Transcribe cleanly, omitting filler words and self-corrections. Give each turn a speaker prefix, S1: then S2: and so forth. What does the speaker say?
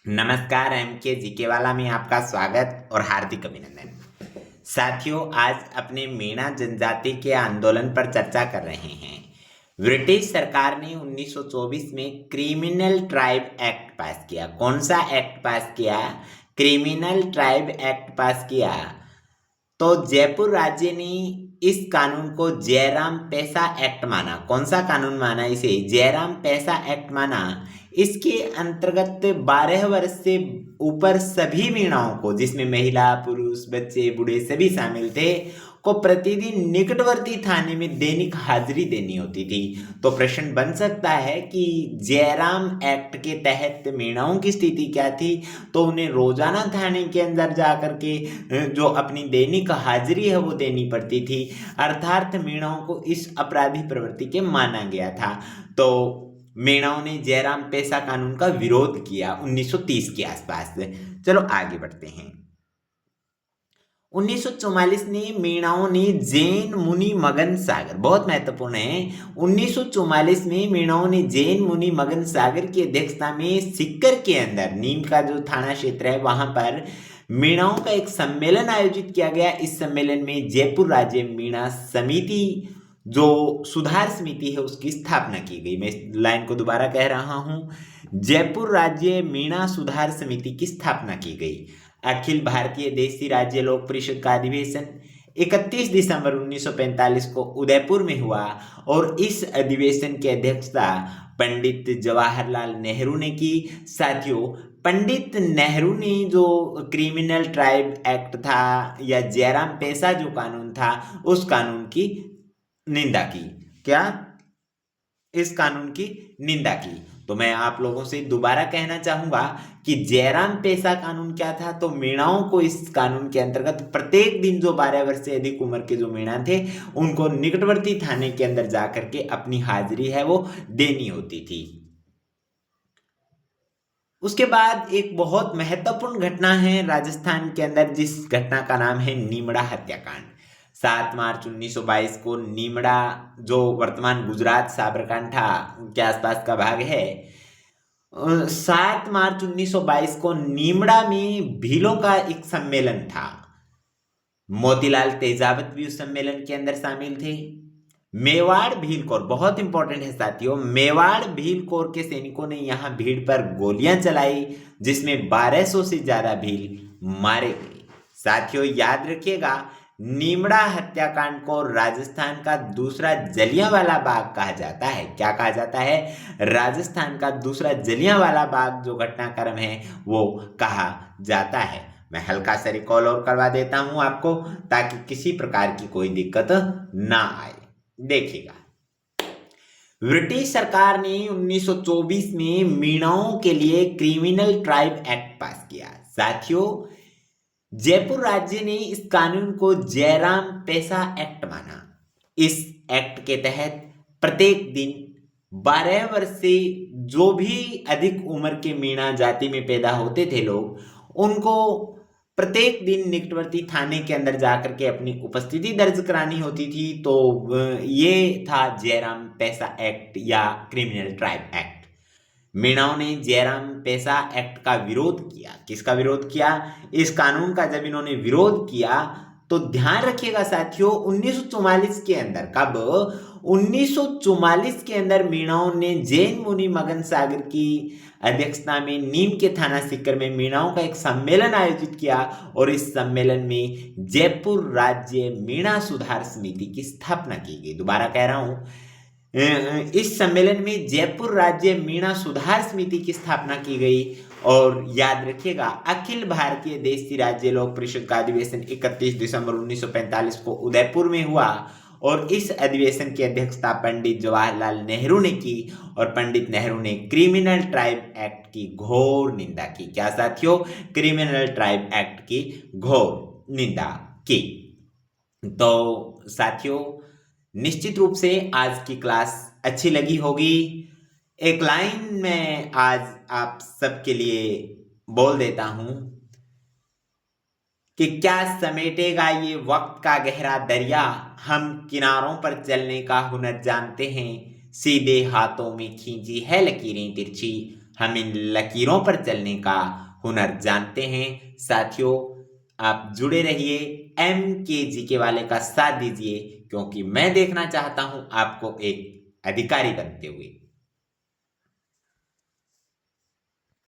S1: नमस्कार। एम के जीके वाला में आपका स्वागत और हार्दिक अभिनंदन। साथियों, आज अपने मीणा जनजाति के आंदोलन पर चर्चा कर रहे हैं। ब्रिटिश सरकार ने 1924 में क्रिमिनल ट्राइब एक्ट पास किया। कौन सा एक्ट पास किया? क्रिमिनल ट्राइब एक्ट पास किया। तो जयपुर राज्य ने इस कानून को जयराम पैसा एक्ट माना। कौन सा कानून माना इसे? जयराम पैसा एक्ट माना। इसके अंतर्गत 12 वर्ष से ऊपर सभी मीणाओं को, जिसमें महिला, पुरुष, बच्चे, बूढ़े सभी शामिल थे, को प्रतिदिन निकटवर्ती थाने में दैनिक हाजिरी देनी होती थी। तो प्रश्न बन सकता है कि जयराम एक्ट के तहत मीणाओं की स्थिति क्या थी? तो उन्हें रोजाना थाने के अंदर जा करके जो अपनी दैनिक हाजिरी है वो देनी पड़ती थी। अर्थात मीणाओं को इस अपराधी प्रवृत्ति के माना गया था। तो मीणाओं ने जयराम पैसा कानून का विरोध किया 1930 के आसपास। चलो आगे बढ़ते हैं। 1944 में मीणाओं ने जैन मुनि मगन सागर, बहुत महत्वपूर्ण है, 1944 में मीणाओं ने जैन मुनि मगन सागर की अध्यक्षता में सीकर के अंदर, नीम का जो थाना क्षेत्र है वहां पर मीणाओं का एक सम्मेलन आयोजित किया गया। इस सम्मेलन में जयपुर राज्य मीणा समिति, जो सुधार समिति है, उसकी स्थापना की गई। मैं इस लाइन को दोबारा कह रहा हूं, जयपुर राज्य मीणा सुधार समिति की स्थापना की गई। अखिल भारतीय देशी राज्य लोक परिषद का अधिवेशन 31 दिसंबर 1945 को उदयपुर में हुआ और इस अधिवेशन की अध्यक्षता पंडित जवाहरलाल नेहरू ने की। साथियों, पंडित नेहरू ने जो क्रिमिनल ट्राइब एक्ट था या जयराम पैसा जो कानून था, उस कानून की निंदा की। क्या? इस कानून की निंदा की। तो मैं आप लोगों से दोबारा कहना चाहूंगा कि जयराम पैसा कानून क्या था। तो मीणाओं को इस कानून के अंतर्गत प्रत्येक दिन जो 12 वर्ष से अधिक उम्र के जो मीणा थे, उनको निकटवर्ती थाने के अंदर जाकर के अपनी हाजिरी है वो देनी होती थी। उसके बाद एक बहुत महत्वपूर्ण घटना है राजस्थान के अंदर, जिस घटना का नाम है नीमड़ा हत्याकांड। 7 मार्च 1922 को नीमड़ा, जो वर्तमान गुजरात साबरकांठा के आसपास का भाग है, 7 मार्च 1922 को नीमड़ा में भीलों का एक सम्मेलन था। मोतीलाल तेजावत भी उस सम्मेलन के अंदर शामिल थे। मेवाड़ भील कोर, बहुत इंपॉर्टेंट है साथियों, मेवाड़ भील कोर के सैनिकों ने यहां भीड़ पर गोलियां चलाई, जिसमें 1200 से ज्यादा भील मारे गए। साथियों याद रखिएगा, नीमड़ा हत्याकांड को राजस्थान का दूसरा जलियांवाला बाग कहा जाता है। क्या कहा जाता है? राजस्थान का दूसरा जलियांवाला बाग जो घटनाक्रम है वो कहा जाता है। मैं हल्का सा रिकॉल और करवा देता हूं आपको, ताकि किसी प्रकार की कोई दिक्कत ना आए। देखिएगा, ब्रिटिश सरकार ने 1924 में मीणाओं के लिए क्रिमिनल ट्राइब एक्ट पास किया। साथियों, जयपुर राज्य ने इस कानून को जयराम पैसा एक्ट माना। इस एक्ट के तहत प्रत्येक दिन 12 वर्ष से जो भी अधिक उम्र के मीणा जाति में पैदा होते थे लोग, उनको प्रत्येक दिन निकटवर्ती थाने के अंदर जाकर के अपनी उपस्थिति दर्ज करानी होती थी। तो ये था जयराम पैसा एक्ट या क्रिमिनल ट्राइब एक्ट। मीणाओं ने जयराम पैसा एक्ट का विरोध किया। किसका विरोध किया? इस कानून का जब इन्होंने विरोध किया, तो ध्यान रखिएगा साथियों, 1944 के अंदर, कब? 1944 के अंदर मीणाओं ने जैन मुनि मगन सागर की अध्यक्षता में नीम के थाना सीकर में मीणाओं का एक सम्मेलन आयोजित किया और इस सम्मेलन में जयपुर राज्य मीणा सुधार समिति की स्थापना की गई। दोबारा कह रहा हूं, इस सम्मेलन में जयपुर राज्य मीणा सुधार समिति की स्थापना की गई। और याद रखिएगा, अखिल भारतीय देशी राज्य लोक परिषद का अधिवेशन 31 दिसंबर 1945 को उदयपुर में हुआ और इस अधिवेशन की अध्यक्षता पंडित जवाहरलाल नेहरू ने की और पंडित नेहरू ने क्रिमिनल ट्राइब एक्ट की घोर निंदा की। क्या साथियों? क्रिमिनल ट्राइब एक्ट की घोर निंदा की। तो साथियों, निश्चित रूप से आज की क्लास अच्छी लगी होगी। एक लाइन में आज आप सबके लिए बोल देता हूं कि क्या समेटेगा ये वक्त का गहरा दरिया, हम किनारों पर चलने का हुनर जानते हैं, सीधे हाथों में खींची है लकीरें तिरछी, हम इन लकीरों पर चलने का हुनर जानते हैं। साथियों, आप जुड़े रहिए, MKGK वाले का साथ दीजिए, क्योंकि मैं देखना चाहता हूं आपको एक अधिकारी बनते हुए।